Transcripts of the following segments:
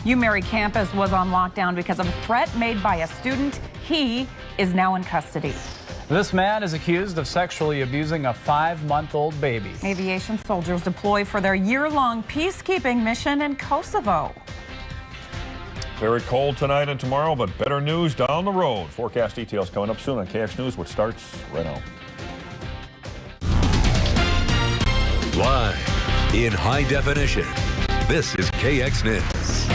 UMary campus was on lockdown because of a threat made by a student. He is now in custody. This man is accused of sexually abusing a 5-month-old baby. Aviation soldiers deploy for their year-long peacekeeping mission in Kosovo. Very cold tonight and tomorrow, but better news down the road. Forecast details coming up soon on KX News, which starts right now. Live in high definition, this is KX News.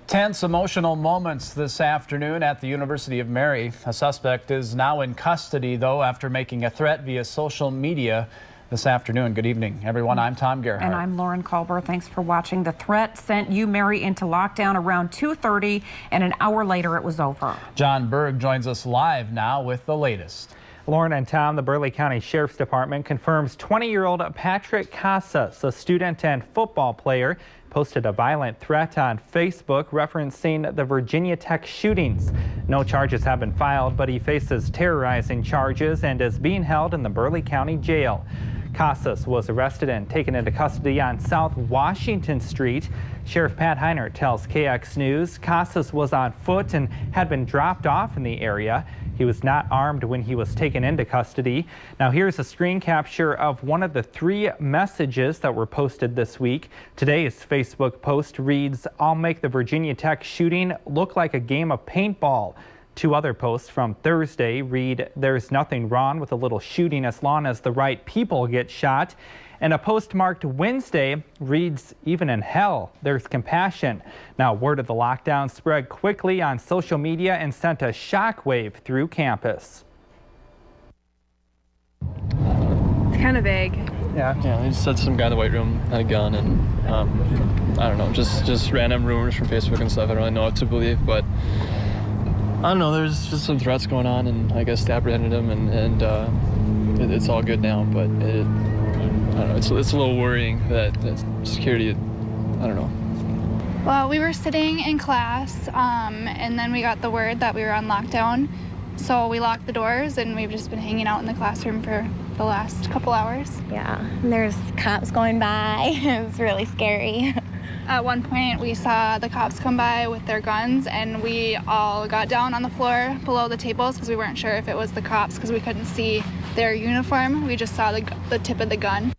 Tense emotional moments this afternoon at the University of Mary. A suspect is now in custody, though, after making a threat via social media this afternoon. Good evening, everyone. I'm Tom Gerhardt. And I'm Lauren Culber. Thanks for watching. The threat sent UMary into lockdown around 2:30, and an hour later it was over. John Berg joins us live now with the latest. Lauren and Tom, the Burleigh County Sheriff's Department confirms 20-year-old Patrick Casas, a student and football player, posted a violent threat on Facebook referencing the Virginia Tech shootings. No charges have been filed, but he faces terrorizing charges and is being held in the Burleigh County Jail. Casas was arrested and taken into custody on South Washington Street. Sheriff Pat Heiner tells KX News Casas was on foot and had been dropped off in the area. He was not armed when he was taken into custody. Now here's a screen capture of one of the 3 messages that were posted this week. Today's Facebook post reads, "I'll make the Virginia Tech shooting look like a game of paintball." 2 other posts from Thursday read, "There's nothing wrong with a little shooting as long as the right people get shot." And a post marked Wednesday reads, "Even in hell, there's compassion." Now, word of the lockdown spread quickly on social media and sent a shockwave through campus. It's kind of vague. Yeah, they just said some guy in the White Room had a gun, and I don't know, just random rumors from Facebook and stuff. I don't really know what to believe, but I don't know, there's just some threats going on, and I guess they apprehended him, and it's all good now, but I don't know, it's a little worrying that security, I don't know. Well, we were sitting in class, and then we got the word that we were on lockdown, so we locked the doors, and we've just been hanging out in the classroom for the last couple hours. Yeah, there's cops going by. It was really scary. At one point, we saw the cops come by with their guns, and we all got down on the floor below the tables because we weren't sure if it was the cops because we couldn't see their uniform. We just saw the tip of the gun.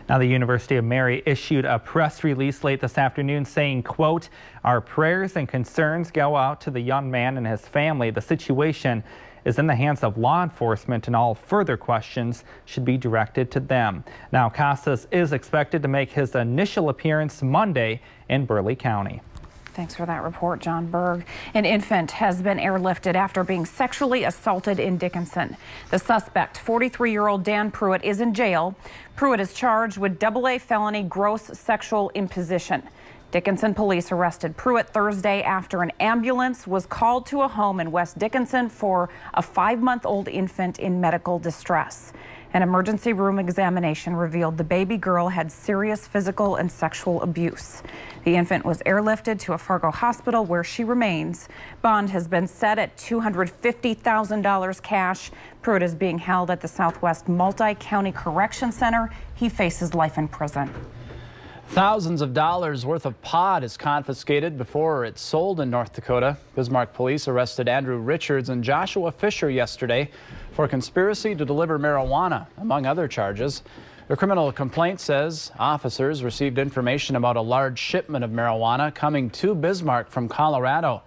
Now, the University of Mary issued a press release late this afternoon saying, quote, "Our prayers and concerns go out to the young man and his family. The situation is in the hands of law enforcement, and all further questions should be directed to them." Now, Casas is expected to make his initial appearance Monday in Burleigh County. Thanks for that report, John Berg. An infant has been airlifted after being sexually assaulted in Dickinson. The suspect, 43-year-old Dan Pruitt, is in jail. Pruitt is charged with double-A felony gross sexual imposition. Dickinson police arrested Pruitt Thursday after an ambulance was called to a home in West Dickinson for a 5-month-old infant in medical distress. An emergency room examination revealed the baby girl had serious physical and sexual abuse. The infant was airlifted to a Fargo hospital where she remains. Bond has been set at $250,000 cash. Pruitt is being held at the Southwest Multi-County Correction Center. He faces life in prison. Thousands of dollars worth of pot is confiscated before it's sold in North Dakota. Bismarck police arrested Andrew Richards and Joshua Fisher yesterday for conspiracy to deliver marijuana, among other charges. The criminal complaint says officers received information about a large shipment of marijuana coming to Bismarck from Colorado.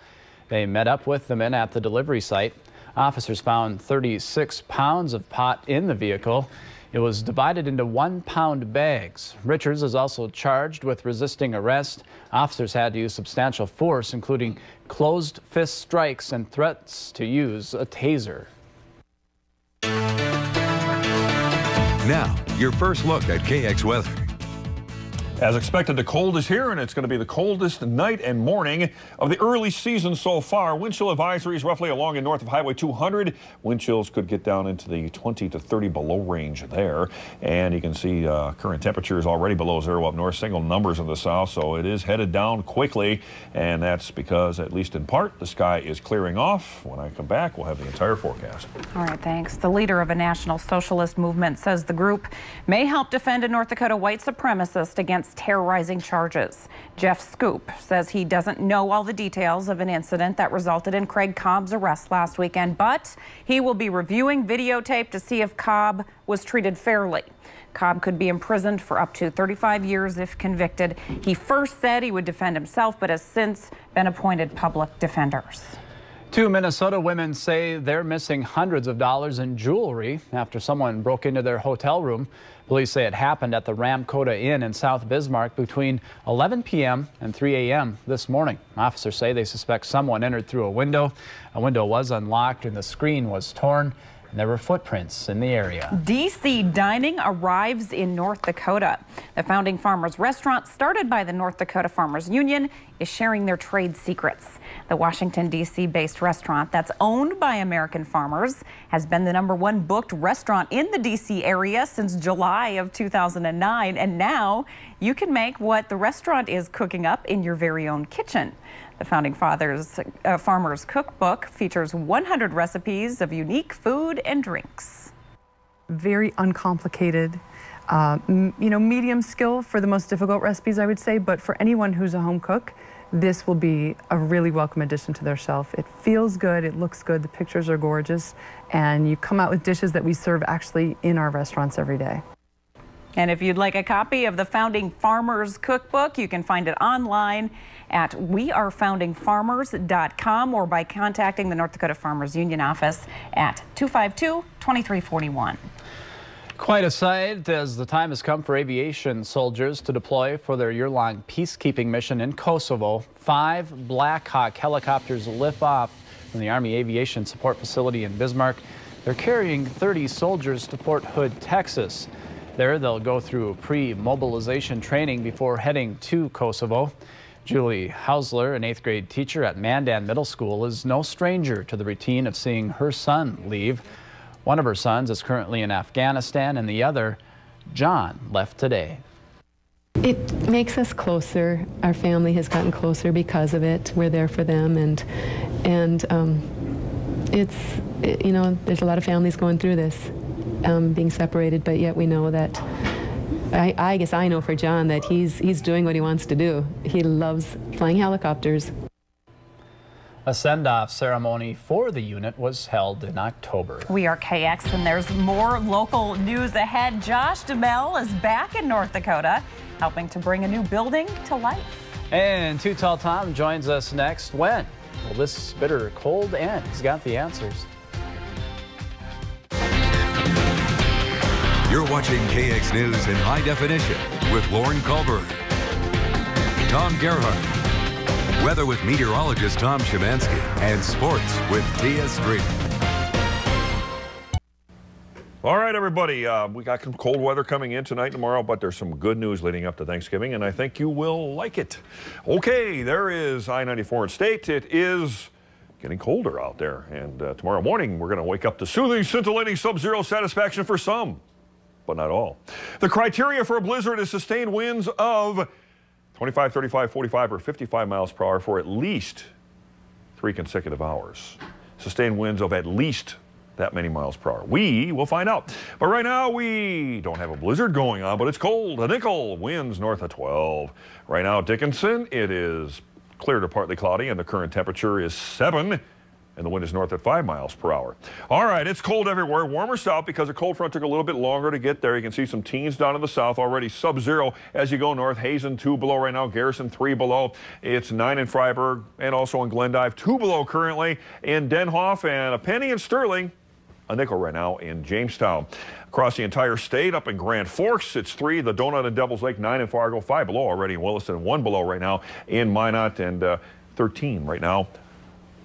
They met up with the men at the delivery site. Officers found 36 pounds of pot in the vehicle. It was divided into 1-pound bags. Richards is also charged with resisting arrest. Officers had to use substantial force, including closed fist strikes and threats to use a taser. Now, your first look at KX weather. As expected, the cold is here, and it's going to be the coldest night and morning of the early season so far. Wind chill advisories roughly along and north of Highway 200. Wind chills could get down into the 20 to 30 below range there. And you can see current temperatures already below zero up north, single numbers in the south, so it is headed down quickly. And that's because, at least in part, the sky is clearing off. When I come back, we'll have the entire forecast. All right, thanks. The leader of a national socialist movement says the group may help defend a North Dakota white supremacist against against terrorizing charges. Jeff Scoop says he doesn't know all the details of an incident that resulted in Craig Cobb's arrest last weekend, but he will be reviewing videotape to see if Cobb was treated fairly. Cobb could be imprisoned for up to 35 years if convicted. He first said he would defend himself, but has since been appointed public defenders. 2 Minnesota women say they're missing hundreds of dollars in jewelry after someone broke into their hotel room. Police say it happened at the Ramkota Inn in South Bismarck between 11 p.m. and 3 a.m. this morning. Officers say they suspect someone entered through a window. A window was unlocked and the screen was torn. There were footprints in the area. DC dining arrives in North Dakota. The Founding Farmers restaurant, started by the North Dakota Farmers Union, is sharing their trade secrets. The Washington, D.C. based restaurant that's owned by American farmers has been the #1 booked restaurant in the D.C. area since July of 2009. And now you can make what the restaurant is cooking up in your very own kitchen. The Founding Farmers Cookbook features 100 recipes of unique food and drinks. Very uncomplicated, medium skill for the most difficult recipes, I would say, but for anyone who's a home cook, this will be a really welcome addition to their shelf. It feels good, it looks good, the pictures are gorgeous, and you come out with dishes that we serve actually in our restaurants every day. And if you'd like a copy of the Founding Farmers Cookbook, you can find it online at wearefoundingfarmers.com or by contacting the North Dakota Farmers Union office at 252-2341. Quite a sight as the time has come for aviation soldiers to deploy for their year-long peacekeeping mission in Kosovo. 5 Black Hawk helicopters lift off from the Army Aviation Support Facility in Bismarck. They're carrying 30 soldiers to Fort Hood, Texas. There, they'll go through pre-mobilization training before heading to Kosovo. Julie Hausler, an 8th grade teacher at Mandan Middle School, is no stranger to the routine of seeing her son leave. One of her sons is currently in Afghanistan, and the other, John, left today. It makes us closer. Our family has gotten closer because of it. We're there for them, and there's a lot of families going through this. Being separated, but yet we know that, I guess I know for John that he's doing what he wants to do. He loves flying helicopters. A send-off ceremony for the unit was held in October. We are KX, and there's more local news ahead. Josh Duhamel is back in North Dakota, helping to bring a new building to life. And Too Tall Tom joins us next. When will this bitter cold end? He's got the answers. You're watching KX News in high definition with Lauren Colbert, Tom Gerhardt, weather with meteorologist Tom Szymanski, and sports with Tia Street. All right, everybody, we got some cold weather coming in tonight and tomorrow, but there's some good news leading up to Thanksgiving, and I think you will like it. Okay, there is I-94 in State. It is getting colder out there, and tomorrow morning we're going to wake up to soothing, scintillating sub-zero satisfaction for some, but not all. The criteria for a blizzard is sustained winds of 25, 35, 45, or 55 miles per hour for at least 3 consecutive hours. Sustained winds of at least that many miles per hour. We will find out. But right now we don't have a blizzard going on, but it's cold. A nickel, winds north of 12. Right now at Dickinson, it is clear to partly cloudy, and the current temperature is 7. And the wind is north at 5 miles per hour. All right, it's cold everywhere. Warmer south because the cold front took a little bit longer to get there. You can see some teens down in the south already sub-zero as you go north. Hazen 2 below right now. Garrison 3 below. It's 9 in Freiburg and also in Glendive. 2 below currently in Denhoff, and a penny in Sterling. A nickel right now in Jamestown. Across the entire state, up in Grand Forks, it's 3. The Donut and Devil's Lake, 9 in Fargo. 5 below already in Williston. 1 below right now in Minot, and 13 right now.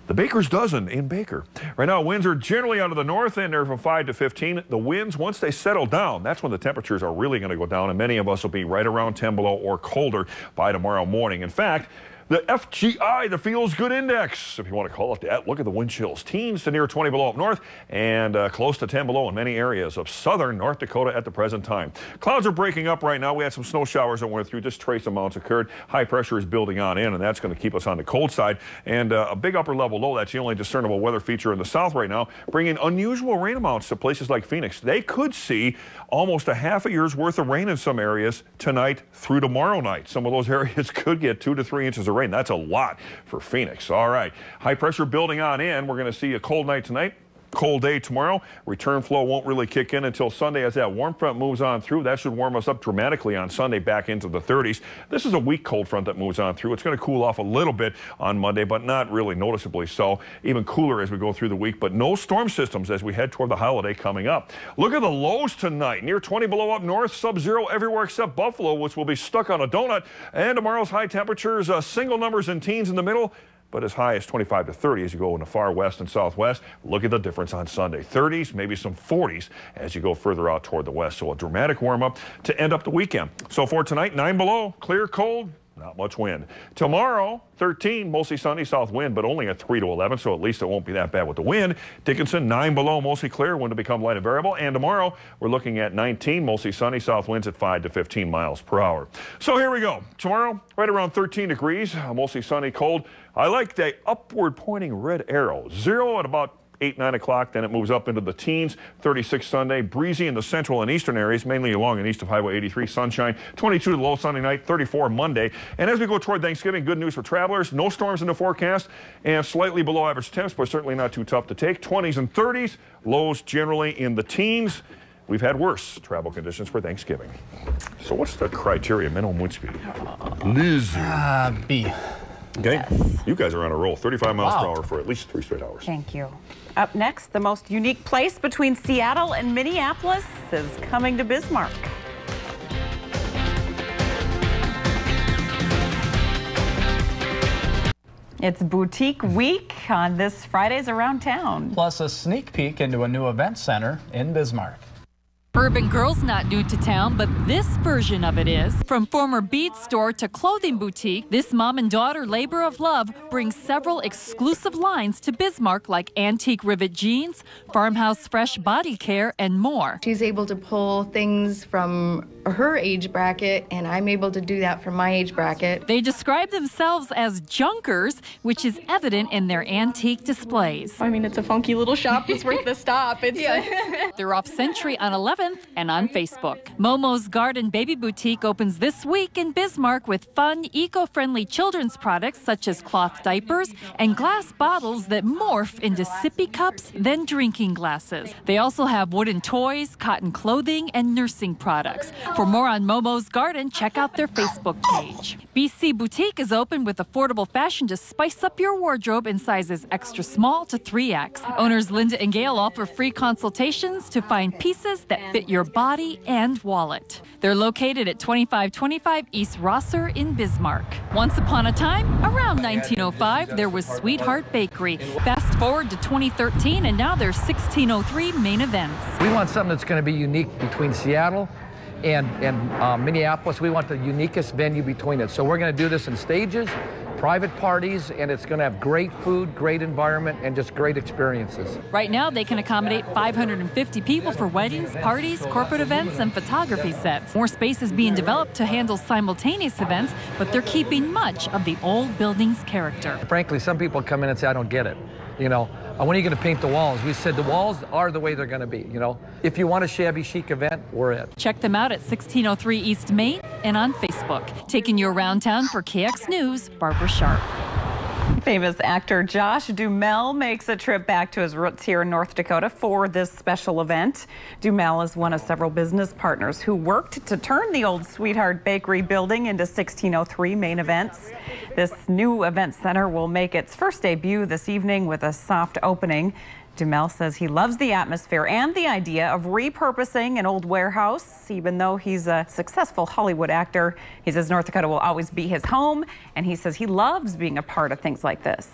The Baker's Dozen in Baker. Right now, winds are generally out of the north, and they're from 5 to 15. The winds, once they settle down, that's when the temperatures are really going to go down, and many of us will be right around 10 below or colder by tomorrow morning. In fact, The FGI, the Feels Good Index, if you want to call it that. Look at the wind chills. Teens to near 20 below up north and close to 10 below in many areas of southern North Dakota at the present time. Clouds are breaking up right now. We had some snow showers that went through. Just trace amounts occurred. High pressure is building on in, and that's going to keep us on the cold side. And a big upper level low, that's the only discernible weather feature in the south right now, bringing unusual rain amounts to places like Phoenix. They could see almost a half a year's worth of rain in some areas tonight through tomorrow night. Some of those areas could get 2 to 3 inches of rain. That's a lot for Phoenix. All right, high pressure building on in. We're going to see a cold night tonight. Cold day tomorrow. Return flow won't really kick in until Sunday as that warm front moves on through. That should warm us up dramatically on Sunday back into the 30s. This is a weak cold front that moves on through. It's going to cool off a little bit on Monday, but not really noticeably so. Even cooler as we go through the week, but no storm systems as we head toward the holiday coming up. Look at the lows tonight. Near 20 below up north, sub-zero everywhere except Buffalo, which will be stuck on a donut. And tomorrow's high temperatures, single numbers and teens in the middle, but as high as 25 to 30 as you go in the far west and southwest. Look at the difference on Sunday. 30s, maybe some 40s as you go further out toward the west. So a dramatic warm up to end up the weekend. So for tonight, 9 below, clear, cold, not much wind. Tomorrow, 13, mostly sunny, south wind, but only at 3 to 11, so at least it won't be that bad with the wind. Dickinson, 9 below, mostly clear, wind to become light and variable. And tomorrow, we're looking at 19, mostly sunny, south winds at 5 to 15 miles per hour. So here we go. Tomorrow, right around 13 degrees, mostly sunny, cold. I like the upward pointing red arrow. 0 at about 8, 9 o'clock, then it moves up into the teens. 36 Sunday, breezy in the central and eastern areas, mainly along and east of Highway 83, sunshine. 22 to the low Sunday night, 34 Monday. And as we go toward Thanksgiving, good news for travelers. No storms in the forecast and slightly below average temps, but certainly not too tough to take. 20s and 30s, lows generally in the teens. We've had worse travel conditions for Thanksgiving. So what's the criteria? Minimum wind speed? Lizard. B. Okay, Yes. You guys are on a roll. 35 miles per hour for at least 3 straight hours. Thank you. Up next, the most unique place between Seattle and Minneapolis is coming to Bismarck. It's Boutique Week on this Fridays Around Town. Plus a sneak peek into a new event center in Bismarck. Urban Girl's not new to town, but this version of it is. From former bead store to clothing boutique, this mom and daughter labor of love brings several exclusive lines to Bismarck, like antique rivet jeans, farmhouse fresh body care, and more. She's able to pull things from her age bracket, and I'm able to do that from my age bracket. They describe themselves as junkers, which is evident in their antique displays. I mean, it's a funky little shop. It's worth the stop. They're off Century on 11th and on Facebook. Momos Garden Baby Boutique opens this week in Bismarck with fun, eco-friendly children's products such as cloth diapers and glass bottles that morph into sippy cups, then drinking glasses. They also have wooden toys, cotton clothing, and nursing products. For more on Momos Garden, check out their Facebook page. BC Boutique is open with affordable fashion to spice up your wardrobe in sizes extra small to 3X. Owners Linda and Gail offer free consultations to find pieces that fit your body and wallet. They're located at 2525 East Rosser in Bismarck. Once upon a time, around 1905, there was Sweetheart Bakery. Fast forward to 2013, and now there's 1603 main events. We want something that's going to be unique between Seattle and Minneapolis. We want the uniquest venue between it. So we're going to do this in stages, private parties, and it's going to have great food, great environment, and just great experiences. Right now, they can accommodate 550 people for weddings, parties, corporate events, and photography sets. More space is being developed to handle simultaneous events, but they're keeping much of the old building's character. Frankly, some people come in and say, I don't get it. You know, when are you going to paint the walls? We said the walls are the way they're going to be, you know. If you want a shabby chic event, we're it. Check them out at 1603 East Main and on Facebook. Taking you around town for KX News, Barbara Sharp. Famous actor Josh Duhamel makes a trip back to his roots here in North Dakota for this special event. Duhamel is one of several business partners who worked to turn the old Sweetheart Bakery building into 1603 main events. This new event center will make its first debut this evening with a soft opening. Duhamel says he loves the atmosphere and the idea of repurposing an old warehouse. Even though he's a successful Hollywood actor, he says North Dakota will always be his home, and he says he loves being a part of things like this.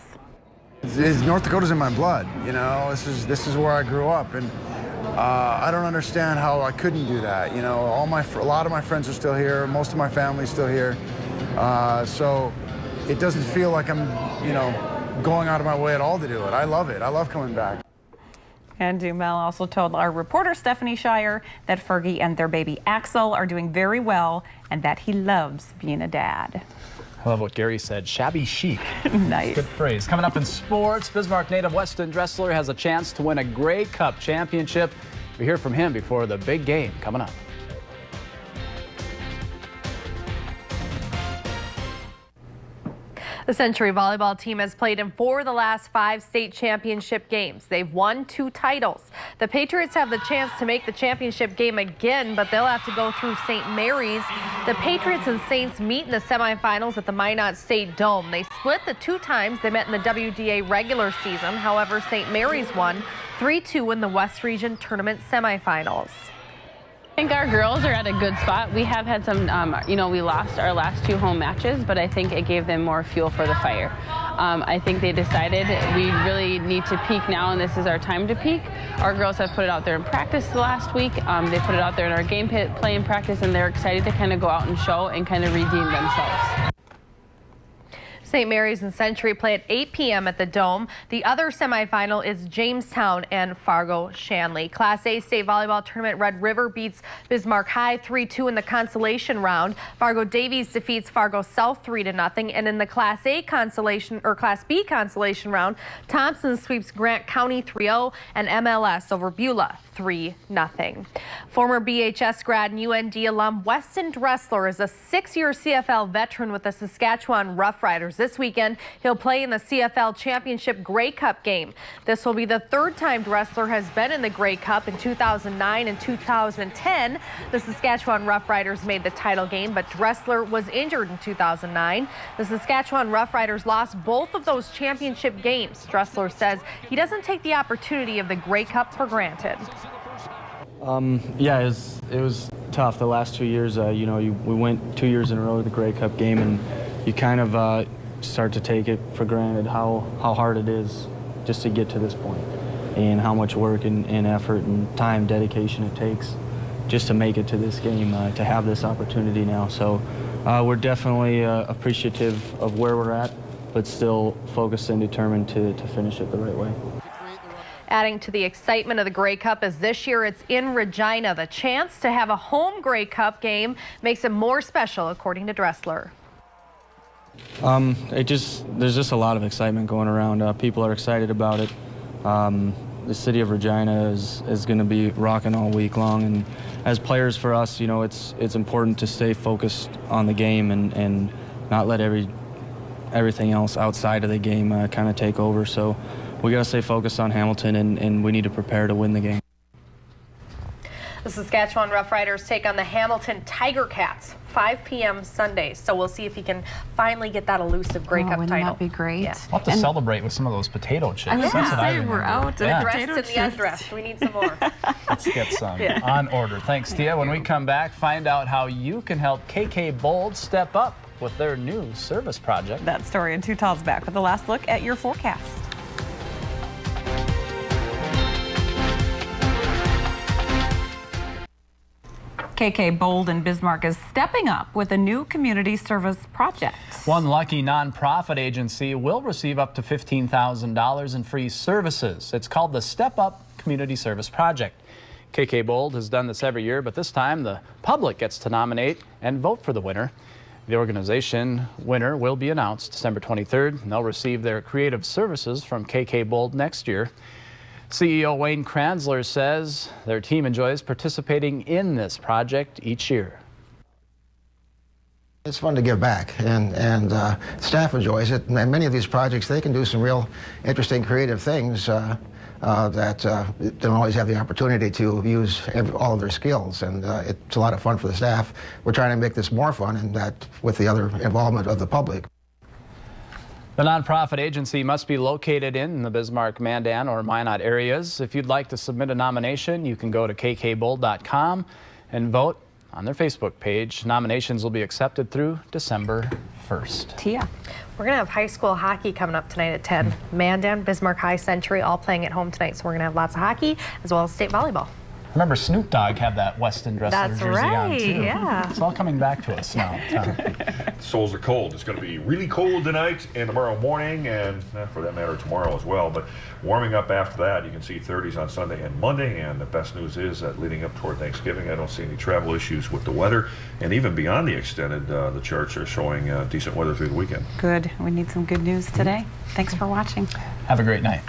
North Dakota's in my blood, you know. This is where I grew up, and I don't understand how I couldn't do that. You know, a lot of my friends are still here, most of my family's still here, so it doesn't feel like I'm, you know, going out of my way at all to do it. I love it. I love coming back. And Duhamel also told our reporter Stephanie Shire that Fergie and their baby Axel are doing very well and that he loves being a dad. I love what Gary said, shabby chic. Nice. Good phrase. Coming up in sports, Bismarck native Weston Dressler has a chance to win a Grey Cup championship. We hear from him before the big game coming up. The Century volleyball team has played in 4 of the last 5 state championship games. They've won 2 titles. The Patriots have the chance to make the championship game again, but they'll have to go through St. Mary's. The Patriots and Saints meet in the semifinals at the Minot State Dome. They split the 2 times they met in the WDA regular season. However, St. Mary's won 3-2 in the West Region Tournament semifinals. I think our girls are at a good spot. We have had some, we lost our last 2 home matches, but I think it gave them more fuel for the fire. I think they decided we really need to peak now, and this is our time to peak. Our girls have put it out there in practice the last week. They put it out there in our game play in practice, and they're excited to kind of go out and show and kind of redeem themselves. St. Mary's and Century play at 8 p.m. at the Dome. The other semifinal is Jamestown and Fargo Shanley. Class A state volleyball tournament, Red River beats Bismarck High 3-2 in the consolation round. Fargo Davies defeats Fargo South 3-0. And in the Class A consolation or Class B consolation round, Thompson sweeps Grant County 3-0 and MLS over Beulah 3-0. Former BHS grad and UND alum Weston Dressler is a 6-year CFL veteran with the Saskatchewan Roughriders. This weekend, he'll play in the CFL Championship Grey Cup game. This will be the 3rd time Dressler has been in the Grey Cup. In 2009 and 2010, the Saskatchewan Roughriders made the title game, but Dressler was injured in 2009. The Saskatchewan Roughriders lost both of those championship games. Dressler says he doesn't take the opportunity of the Grey Cup for granted. Yeah, it was tough the last 2 years. We went 2 years in a row to the Grey Cup game, and you kind of start to take it for granted how hard it is just to get to this point, and how much work and effort and time, dedication it takes just to make it to this game, to have this opportunity now. So we're definitely appreciative of where we're at, but still focused and determined to finish it the right way. Adding to the excitement of the Grey Cup is this year it's in Regina. The chance to have a home Grey Cup game makes it more special, according to Dressler. There's just a lot of excitement going around. People are excited about it. The city of Regina is going to be rocking all week long, and as players for us, it's important to stay focused on the game and not let everything else outside of the game kind of take over. So we got to stay focused on Hamilton, and we need to prepare to win the game. The Saskatchewan Roughriders take on the Hamilton Tiger Cats, 5 p.m. Sunday. So we'll see if he can finally get that elusive Grey Cup title. Wouldn't that be great? Yeah. We'll have to celebrate with some of those potato chips. I was going to say, we're out. The dressed and the undressed. We need some more. Let's get some on order. Thanks, Tia. When we come back, find out how you can help KK Bold step up with their new service project. That story in 2 Tall's back with the last look at your forecast. KK Bold in Bismarck is stepping up with a new community service project. One lucky nonprofit agency will receive up to $15,000 in free services. It's called the Step Up Community Service Project. KK Bold has done this every year, but this time the public gets to nominate and vote for the winner. The organization winner will be announced December 23rd, and they'll receive their creative services from KK Bold next year. CEO Wayne Kranzler says their team enjoys participating in this project each year. It's fun to give back, and staff enjoys it. And many of these projects, they can do some real interesting, creative things that don't always have the opportunity to use all of their skills. And it's a lot of fun for the staff. We're trying to make this more fun, and that with the other involvement of the public. The nonprofit agency must be located in the Bismarck, Mandan, or Minot areas. If you'd like to submit a nomination, you can go to kkbold.com and vote on their Facebook page. Nominations will be accepted through December 1st. Tia. We're going to have high school hockey coming up tonight at 10. Mandan, Bismarck High, Century all playing at home tonight, so we're going to have lots of hockey as well as state volleyball. Remember, Snoop Dogg had that Weston Dressler That's jersey right, on, too. yeah. It's all coming back to us now. Souls are cold. It's going to be really cold tonight and tomorrow morning, and for that matter, tomorrow as well. But warming up after that, you can see 30s on Sunday and Monday. And the best news is that leading up toward Thanksgiving, I don't see any travel issues with the weather. And even beyond the extended, the charts are showing decent weather through the weekend. Good. We need some good news today. Thanks for watching. Have a great night.